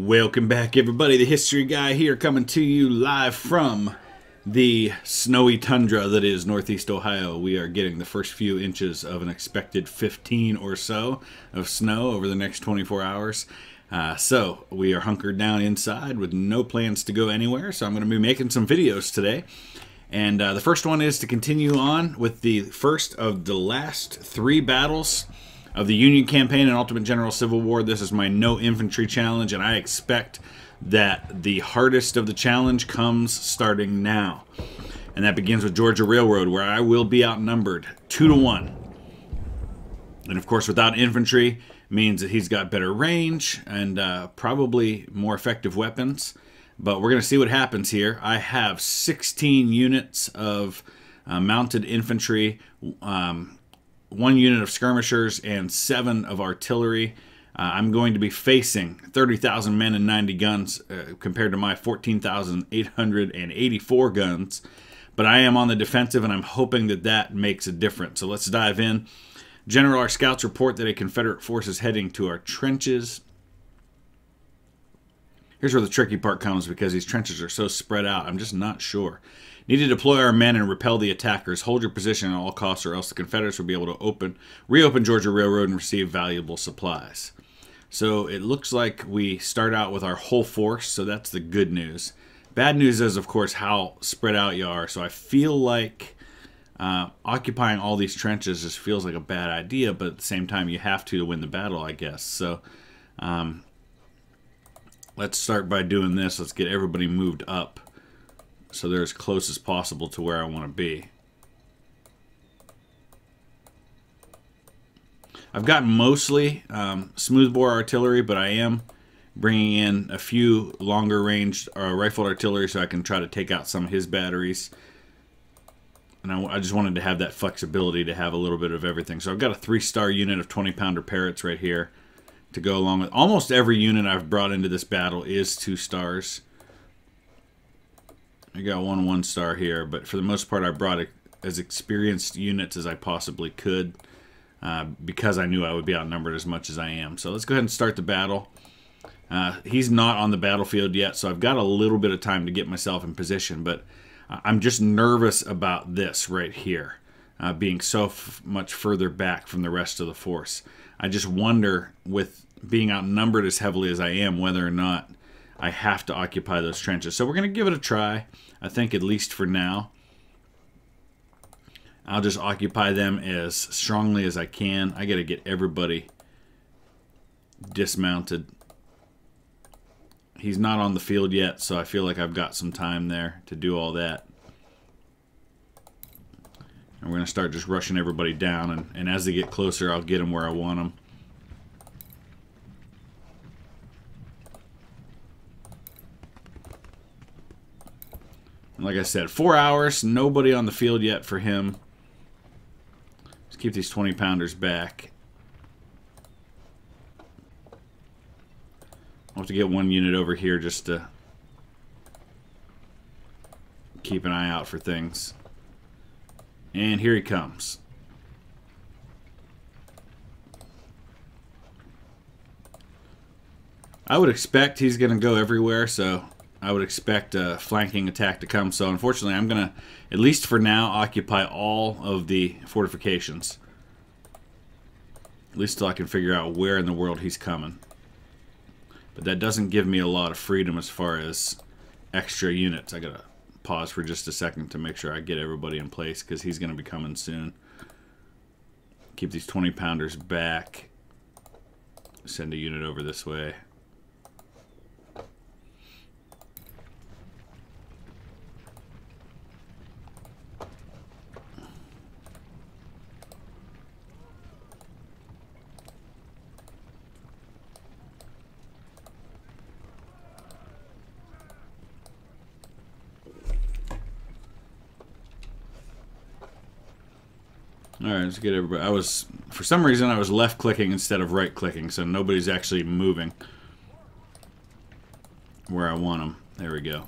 Welcome back, everybody. The History Guy here, coming to you live from the snowy tundra that is Northeast Ohio. We are getting the first few inches of an expected 15 or so of snow over the next 24 hours. So we are hunkered down inside with no plans to go anywhere. So I'm going to be making some videos today. And the first one is to continue on with the first of the last 3 battles of the Union Campaign and Ultimate General Civil War. This is my no infantry challenge, and I expect that the hardest of the challenge comes starting now. And that begins with Georgia Railroad, where I will be outnumbered 2-1. And of course, without infantry means that he's got better range and probably more effective weapons. But we're going to see what happens here. I have 16 units of mounted infantry, 1 unit of skirmishers, and 7 of artillery. I'm going to be facing 30,000 men and 90 guns compared to my 14,884 guns. But I am on the defensive, and I'm hoping that that makes a difference. So let's dive in. General, our scouts report that a Confederate force is heading to our trenches. Here's where the tricky part comes, because these trenches are so spread out. I'm just not sure. Need to deploy our men and repel the attackers. Hold your position at all costs, or else the Confederates will be able to reopen Georgia Railroad and receive valuable supplies. So it looks like we start out with our whole force, so that's the good news. Bad news is, of course, how spread out you are. So I feel like occupying all these trenches just feels like a bad idea, but at the same time you have to win the battle, I guess. So let's start by doing this. Let's get everybody moved up so they're as close as possible to where I want to be. I've got mostly smoothbore artillery, but I am bringing in a few longer range rifled artillery so I can try to take out some of his batteries. And I just wanted to have that flexibility to have a little bit of everything. So I've got a 3-star unit of 20-pounder Parrots right here to go along with. Almost every unit I've brought into this battle is 2 stars. I got 1 1-star here, but for the most part I brought as experienced units as I possibly could because I knew I would be outnumbered as much as I am. So let's go ahead and start the battle. He's not on the battlefield yet, so I've got a little bit of time to get myself in position, but I'm just nervous about this right here, being so much further back from the rest of the force. I just wonder, with being outnumbered as heavily as I am, whether or not I have to occupy those trenches. So we're going to give it a try, I think, at least for now. I'll just occupy them as strongly as I can. I got to get everybody dismounted. He's not on the field yet, so I feel like I've got some time there to do all that. And we're going to start just rushing everybody down, and as they get closer, I'll get them where I want them. And like I said, 4 hours, nobody on the field yet for him. Let's keep these 20-pounders back. I'll have to get 1 unit over here just to keep an eye out for things. And here he comes. I would expect he's going to go everywhere, so I would expect a flanking attack to come. So unfortunately, I'm going to, at least for now, occupy all of the fortifications. At least till I can figure out where in the world he's coming. But that doesn't give me a lot of freedom as far as extra units. I got to pause for just a second to make sure I get everybody in place, because he's going to be coming soon. Keep these 20-pounders back. Send a unit over this way. Alright, let's get everybody. For some reason, I was left-clicking instead of right-clicking, so nobody's actually moving where I want them. There we go.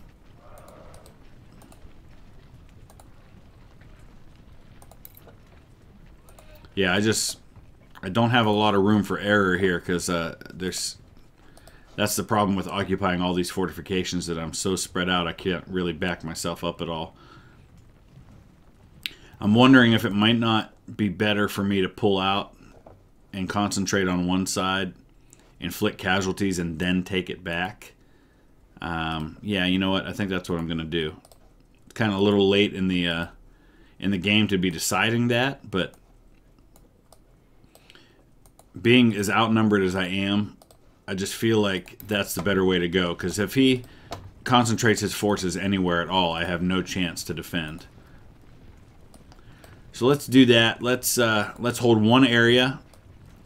Yeah, I don't have a lot of room for error here, because that That's the problem with occupying all these fortifications, that I'm so spread out I can't really back myself up at all. I'm wondering if it might not be better for me to pull out and concentrate on one side, inflict casualties, and then take it back. Yeah, you know what? I think that's what I'm going to do. It's kind of a little late in the game to be deciding that, but being as outnumbered as I am, I just feel like that's the better way to go. Because if he concentrates his forces anywhere at all, I have no chance to defend. So let's do that. Let's hold one area,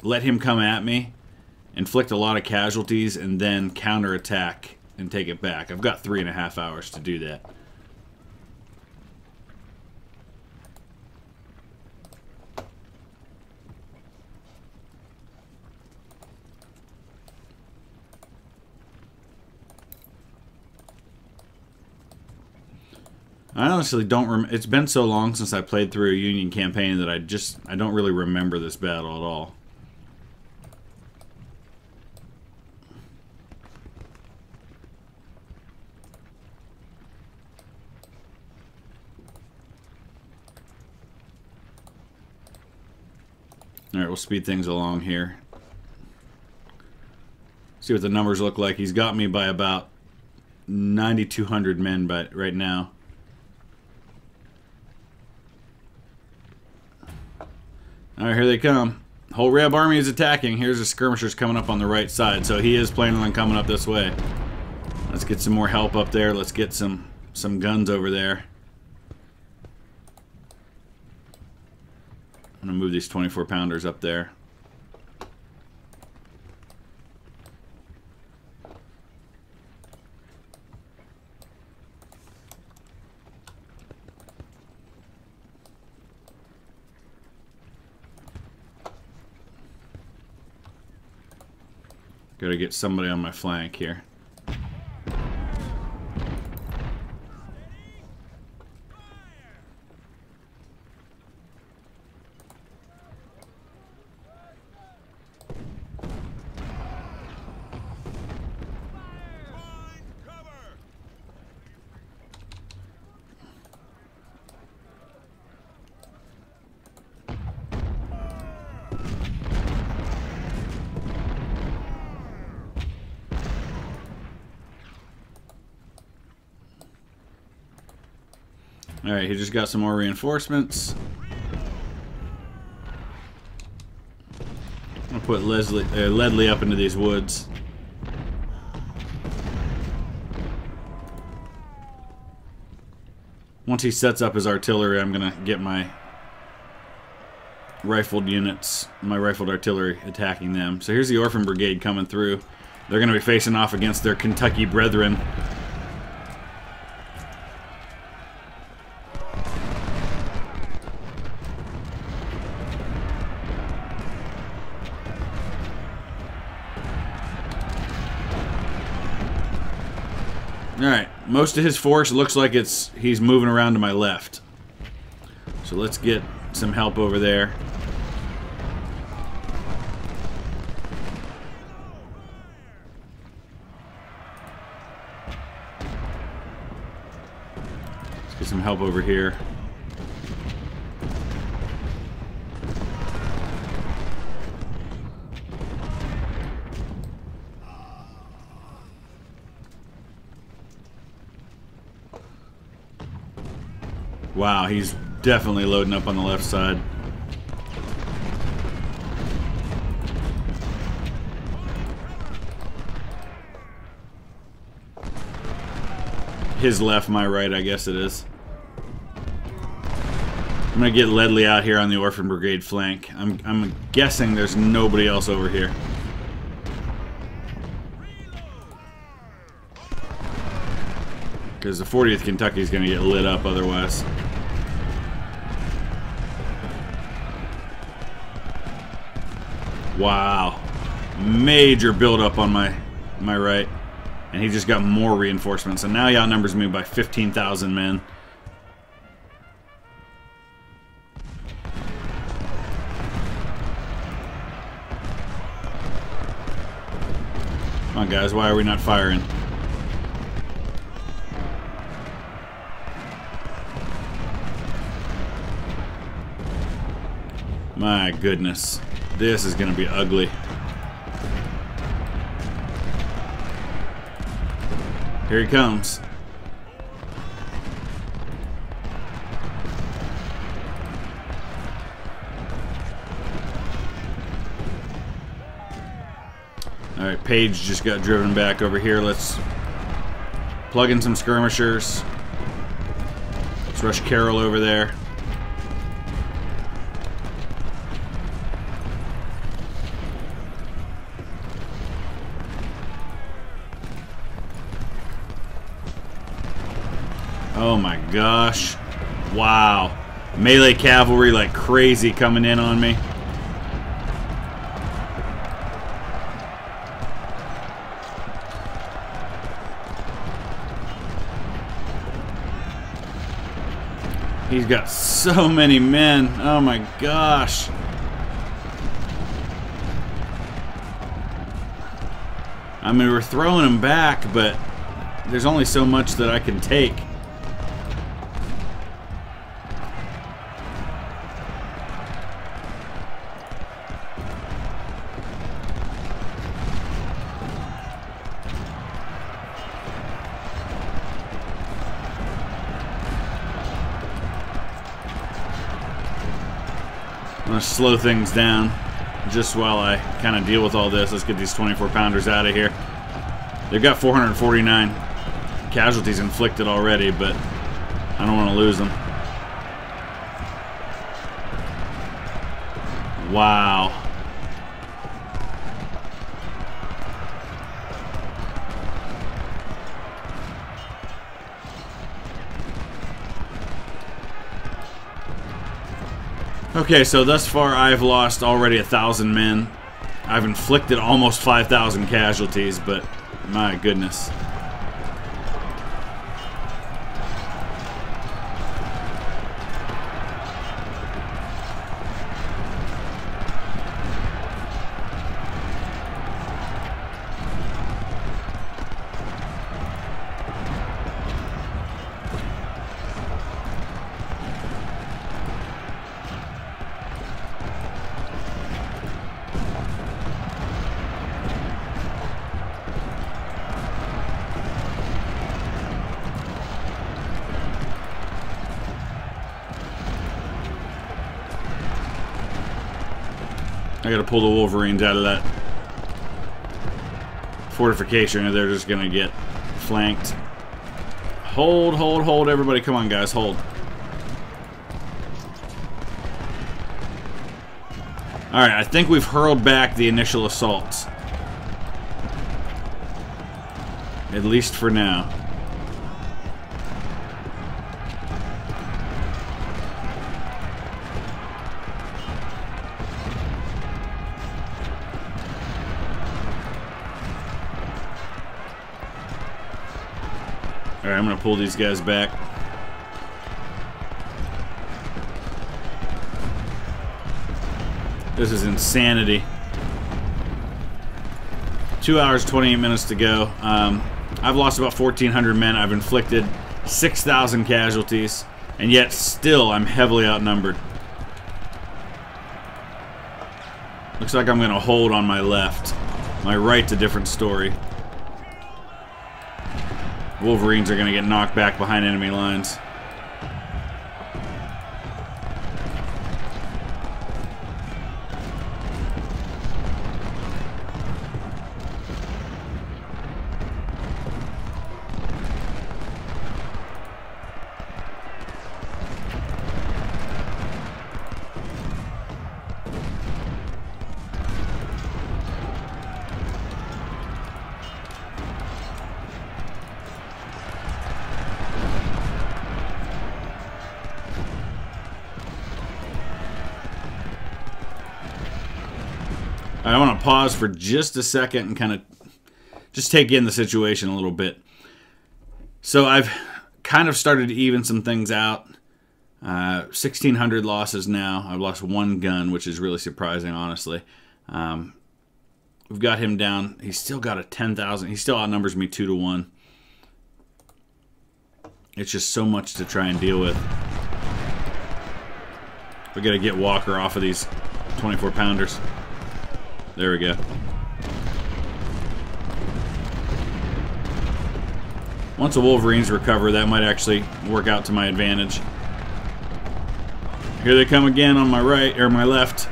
let him come at me, inflict a lot of casualties, and then counterattack and take it back. I've got 3.5 hours to do that. I honestly don't it's been so long since I played through a Union campaign that I don't really remember this battle at all. Alright, we'll speed things along here. See what the numbers look like. He's got me by about 9,200 men right now. Alright, here they come. Whole Reb army is attacking. Here's the skirmishers coming up on the right side. So he is planning on coming up this way. Let's get some more help up there. Let's get some guns over there. I'm going to move these 24-pounders up there. Gotta get somebody on my flank here. Alright, he just got some more reinforcements. I'm gonna put Ledley up into these woods. Once he sets up his artillery, I'm gonna get my rifled units, my rifled artillery, attacking them. So here's the Orphan Brigade coming through. They're gonna be facing off against their Kentucky brethren. Alright, most of his force looks like he's moving around to my left. So let's get some help over there. Let's get some help over here. Wow, he's definitely loading up on the left side. His left, my right, I guess it is. I'm gonna get Ledley out here on the Orphan Brigade flank. I'm guessing there's nobody else over here. Because the 40th Kentucky is gonna get lit up otherwise. Wow. Major buildup on my right. And he just got more reinforcements. And now he outnumbers me by 15,000 men. Come on, guys. Why are we not firing? My goodness. This is going to be ugly. Here he comes. Alright, Paige just got driven back over here. Let's plug in some skirmishers. Let's rush Carroll over there. Oh my gosh. Wow. Melee cavalry like crazy coming in on me. He's got so many men. Oh my gosh. I mean, we're throwing them back, but there's only so much that I can take. I'm going to slow things down just while I kind of deal with all this. Let's get these 24-pounders out of here. They've got 449 casualties inflicted already, but I don't want to lose them. Wow. Okay, so thus far I've lost already 1,000 men. I've inflicted almost 5,000 casualties, but my goodness. I gotta pull the Wolverines out of that fortification, or they're just gonna get flanked. Hold, hold, hold, everybody. Come on, guys, hold. Alright, I think we've hurled back the initial assaults. At least for now. Alright, I'm going to pull these guys back. This is insanity. 2 hours, 28 minutes to go. I've lost about 1,400 men. I've inflicted 6,000 casualties. And yet, still, I'm heavily outnumbered. Looks like I'm going to hold on my left. My right's a different story. Wolverines are going to get knocked back behind enemy lines. I want to pause for just a second and kind of just take in the situation a little bit. So I've kind of started to even some things out. 1,600 losses now. I've lost one gun, which is really surprising, honestly. We've got him down. He's still got a 10,000. He still outnumbers me 2-1. It's just so much to try and deal with. We got to get Walker off of these 24-pounders. There we go. Once the Wolverines recover, that might actually work out to my advantage. Here they come again on my right, or my left.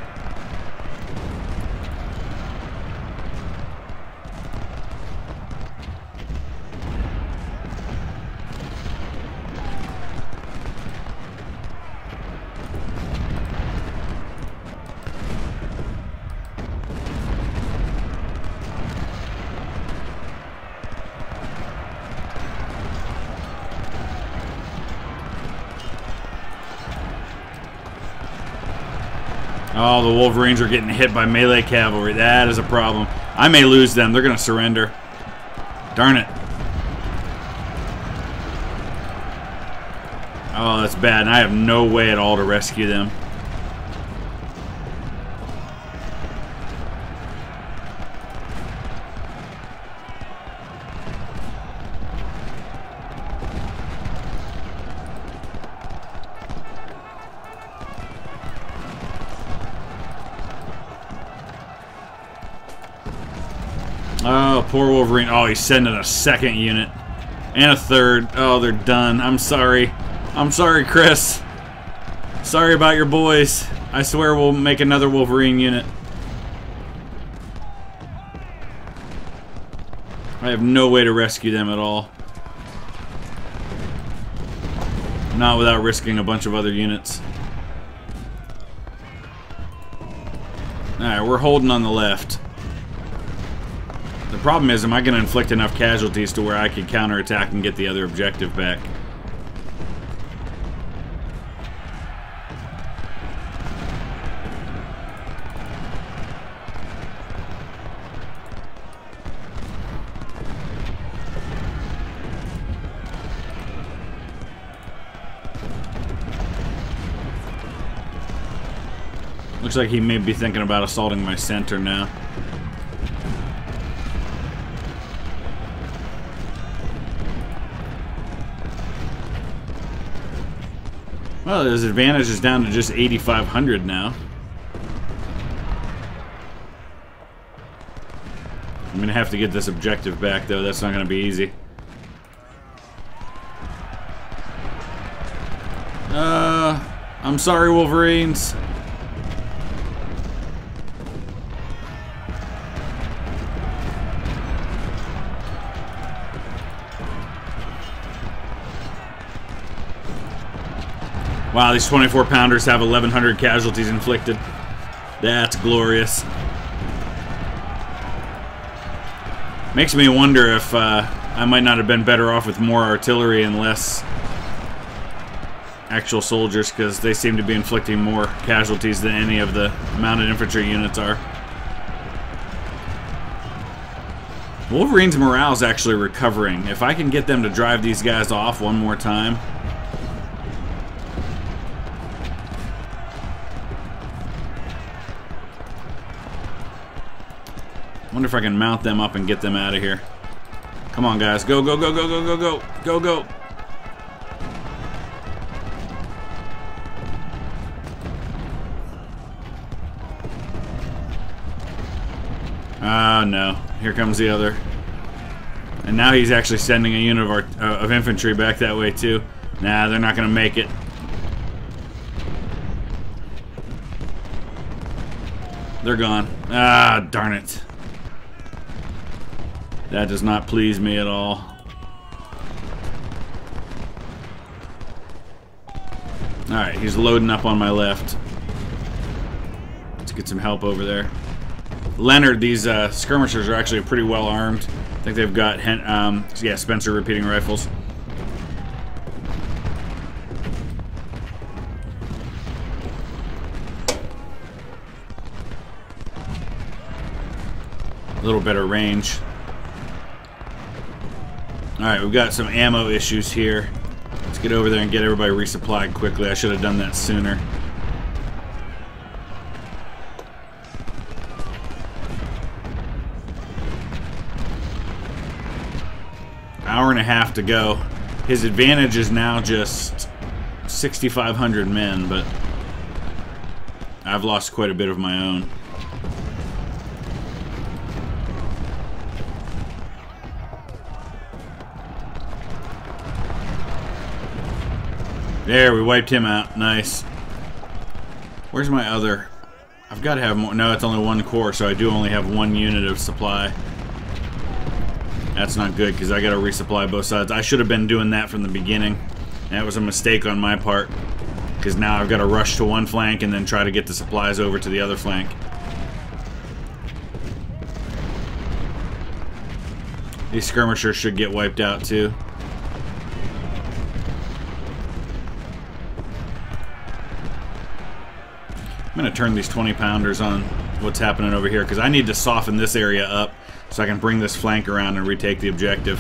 Oh, the Wolverines are getting hit by melee cavalry. That is a problem. I may lose them. They're going to surrender. Darn it. Oh, that's bad. And I have no way at all to rescue them. Oh, poor Wolverine. Oh, he's sending a second unit. And a third. Oh, they're done. I'm sorry. I'm sorry, Chris. Sorry about your boys. I swear we'll make another Wolverine unit. I have no way to rescue them at all. Not without risking a bunch of other units. Alright, we're holding on the left. The problem is, am I going to inflict enough casualties to where I can counterattack and get the other objective back? Looks like he may be thinking about assaulting my center now. Well, his advantage is down to just 8,500 now. I'm going to have to get this objective back, though. That's not going to be easy. I'm sorry, Wolverines. Wow, these 24-pounders have 1,100 casualties inflicted. That's glorious. Makes me wonder if I might not have been better off with more artillery and less actual soldiers, because they seem to be inflicting more casualties than any of the mounted infantry units are. Wolverine's morale is actually recovering. If I can get them to drive these guys off one more time... Wonder if I can mount them up and get them out of here. Come on, guys. Go, go, go, go, go, go, go. Go, go. Ah, no. Here comes the other. And now he's actually sending a unit of infantry back that way, too. Nah, they're not going to make it. They're gone. Ah, darn it. That does not please me at all. Alright, he's loading up on my left. Let's get some help over there. Leonard, these skirmishers are actually pretty well armed. I think they've got, yeah, Spencer repeating rifles. A little better range. Alright, we've got some ammo issues here. Let's get over there and get everybody resupplied quickly. I should have done that sooner. Hour and a half to go. His advantage is now just 6,500 men, but I've lost quite a bit of my own. There, we wiped him out. Nice. Where's my other? I've got to have more. No, it's only one corps, so I do only have one unit of supply. That's not good, because I got to resupply both sides. I should have been doing that from the beginning. That was a mistake on my part, because now I've got to rush to one flank and then try to get the supplies over to the other flank. These skirmishers should get wiped out, too. I'm going to turn these 20-pounders on what's happening over here, because I need to soften this area up so I can bring this flank around and retake the objective.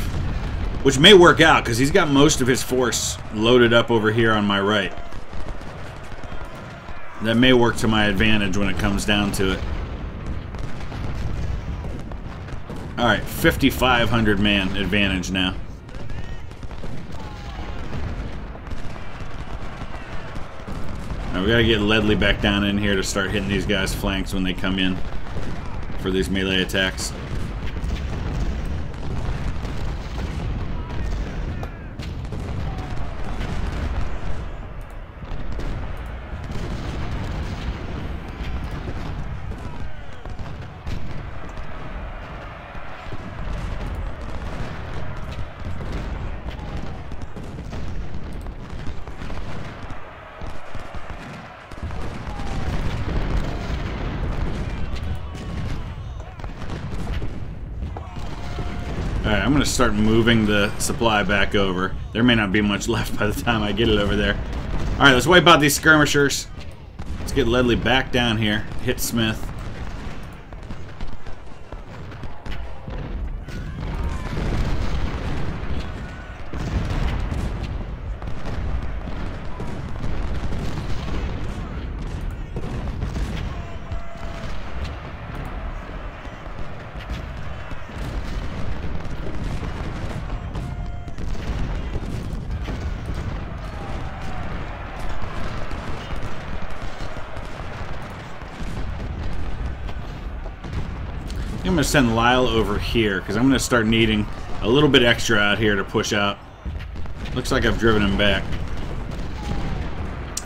Which may work out, because he's got most of his force loaded up over here on my right. That may work to my advantage when it comes down to it. Alright, 5,500 man advantage now. We gotta get Ledley back down in here to start hitting these guys' flanks when they come in for these melee attacks. Alright, I'm going to start moving the supply back over. There may not be much left by the time I get it over there. Alright, let's wipe out these skirmishers. Let's get Ledley back down here. Hit Smith. I'm going to send Lyle over here, because I'm going to start needing a little bit extra out here to push out. Looks like I've driven him back.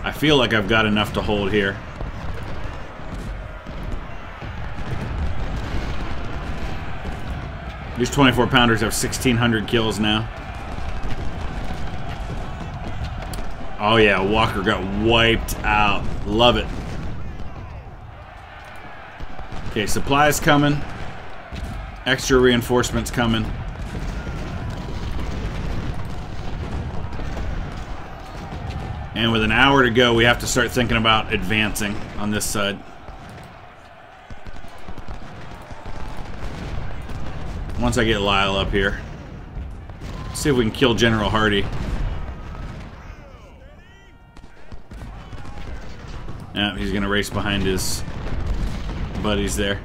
I feel like I've got enough to hold here. These 24-pounders have 1,600 kills now. Oh yeah, Walker got wiped out. Love it. Okay, supplies coming. Extra reinforcements coming. And with an hour to go, we have to start thinking about advancing on this side. Once I get Lyle up here. Let's see if we can kill General Hardy. Yeah, he's gonna race behind his buddies there.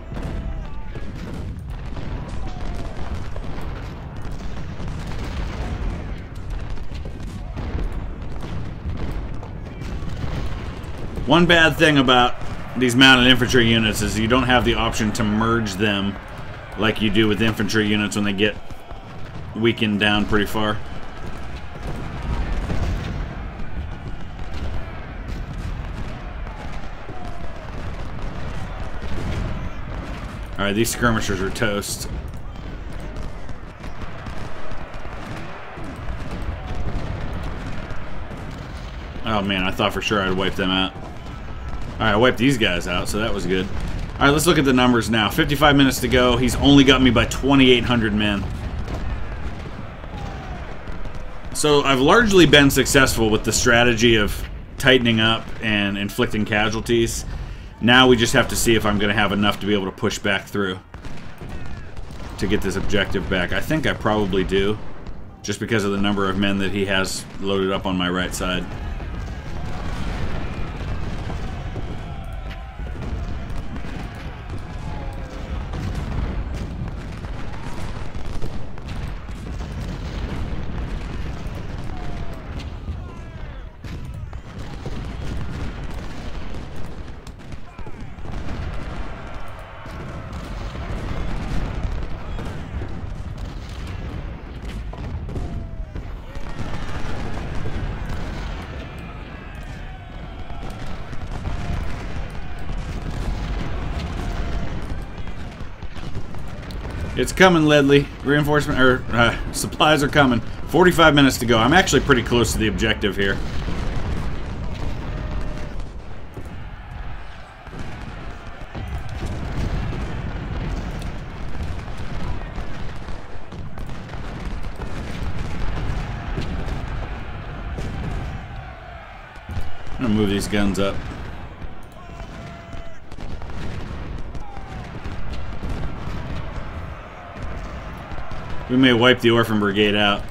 One bad thing about these mounted infantry units is you don't have the option to merge them like you do with infantry units when they get weakened down pretty far. Alright, these skirmishers are toast. Oh man, I thought for sure I'd wipe them out. Alright, I wiped these guys out, so that was good. Alright, let's look at the numbers now. 55 minutes to go. He's only got me by 2,800 men. So I've largely been successful with the strategy of tightening up and inflicting casualties. Now we just have to see if I'm going to have enough to be able to push back through to get this objective back. I think I probably do, just because of the number of men that he has loaded up on my right side. It's coming, Ledley. Reinforcement, or supplies are coming. 45 minutes to go. I'm actually pretty close to the objective here. I'm gonna move these guns up. We may wipe the Orphan Brigade out.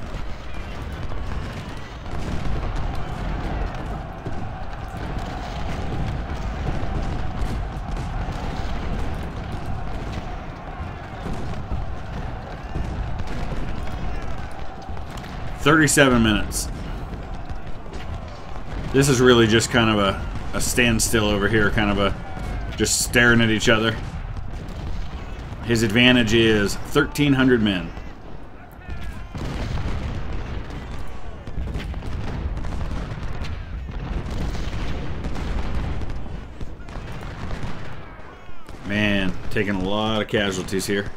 "37 minutes. This is really just kind of a standstill over here, kind of a just staring at each other. His advantage is 1,300 men. Man, taking a lot of casualties here.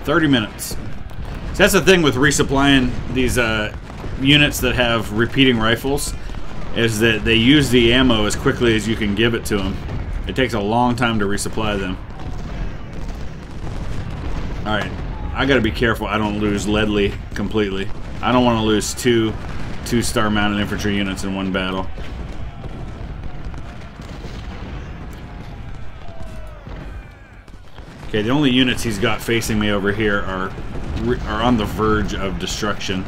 "30 minutes. So that's the thing with resupplying these units that have repeating rifles, is that they use the ammo as quickly as you can give it to them. It takes a long time to resupply them. Alright, I gotta be careful I don't lose Ledley completely. I don't want to lose two-star mounted infantry units in one battle. Okay, the only units he's got facing me over here are on the verge of destruction.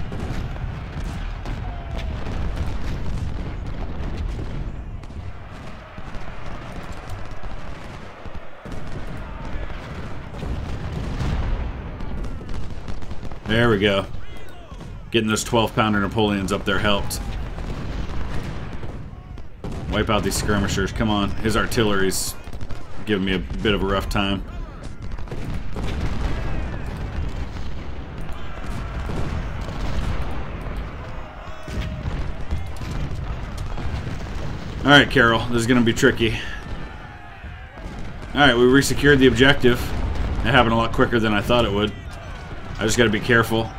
There we go. Getting those 12-pounder Napoleons up there helped. Wipe out these skirmishers. Come on. His artillery's giving me a bit of a rough time. Alright, Carroll. This is going to be tricky. Alright, we resecured the objective. It happened a lot quicker than I thought it would. I just got to be careful.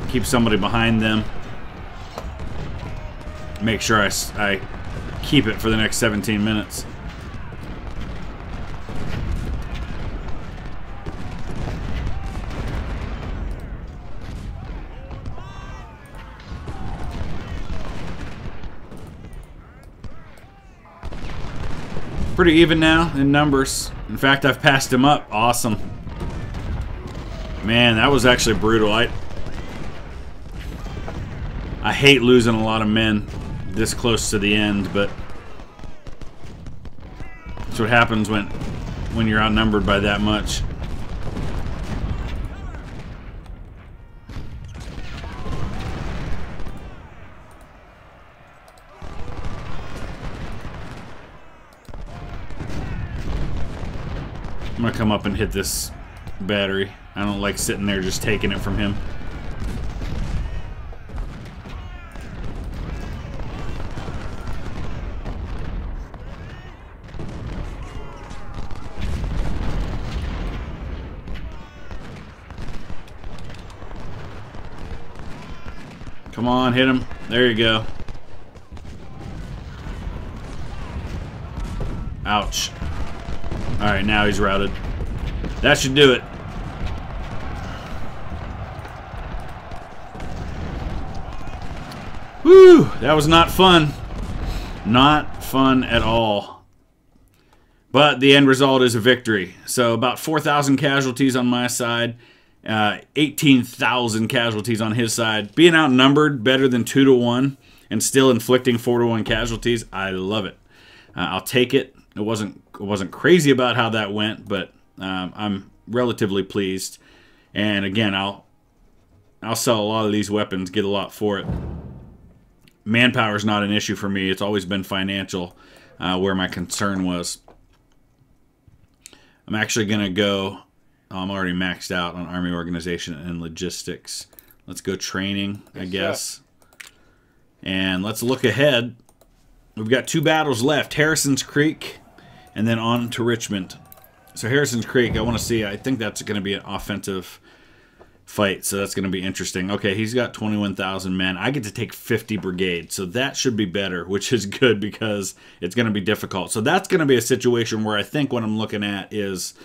Keep somebody behind them. Make sure I keep it for the next 17 minutes. Pretty even now in numbers. In fact, I've passed him up. Awesome. Man, that was actually brutal. I hate losing a lot of men this close to the end, but that's what happens when you're outnumbered by that much. I'm gonna come up and hit this battery. I don't like sitting there just taking it from him. Come on, hit him. There you go. Ouch. Alright, now he's routed. That should do it. Whew! That was not fun. Not fun at all. But the end result is a victory. So about 4,000 casualties on my side. 18,000 casualties on his side. Being outnumbered better than 2 to 1 and still inflicting 4 to 1 casualties, I love it. I'll take it. It wasn't crazy about how that went, but I'm relatively pleased. And again, I'll sell a lot of these weapons, get a lot for it. Manpower is not an issue for me. It's always been financial where my concern was. I'm actually going to go... I'm already maxed out on army organization and logistics. Let's go training, I guess. And let's look ahead. We've got 2 battles left. Harrison's Creek and then on to Richmond. So Harrison's Creek, I want to see. I think that's going to be an offensive fight, so that's going to be interesting. Okay, he's got 21,000 men. I get to take 50 brigades, so that should be better, which is good because it's going to be difficult. So that's going to be a situation where I think what I'm looking at is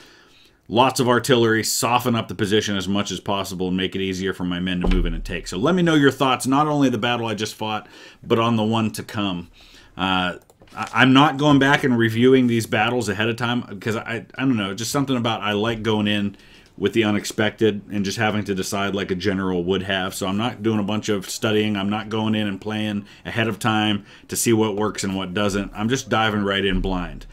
lots of artillery, soften up the position as much as possible and make it easier for my men to move in and take. So let me know your thoughts, not only the battle I just fought, but on the one to come. I'm not going back and reviewing these battles ahead of time because I don't know, just something about I like going in with the unexpected and just having to decide like a general would have. So I'm not doing a bunch of studying. I'm not going in and playing ahead of time to see what works and what doesn't. I'm just diving right in blind.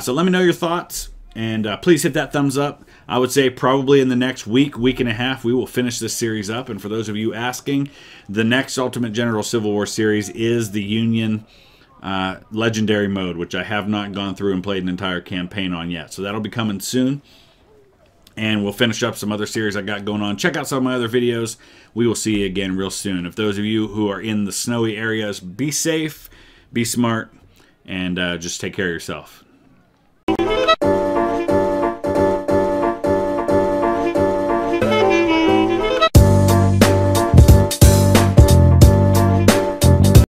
So let me know your thoughts, and please hit that thumbs up. I would say probably in the next week, week and a half, we will finish this series up. And for those of you asking, the next Ultimate General Civil War series is the Union Legendary mode, which I have not gone through and played an entire campaign on yet. So that'll be coming soon. And we'll finish up some other series I got going on. Check out some of my other videos. We will see you again real soon. If those of you who are in the snowy areas, be safe, be smart, and just take care of yourself.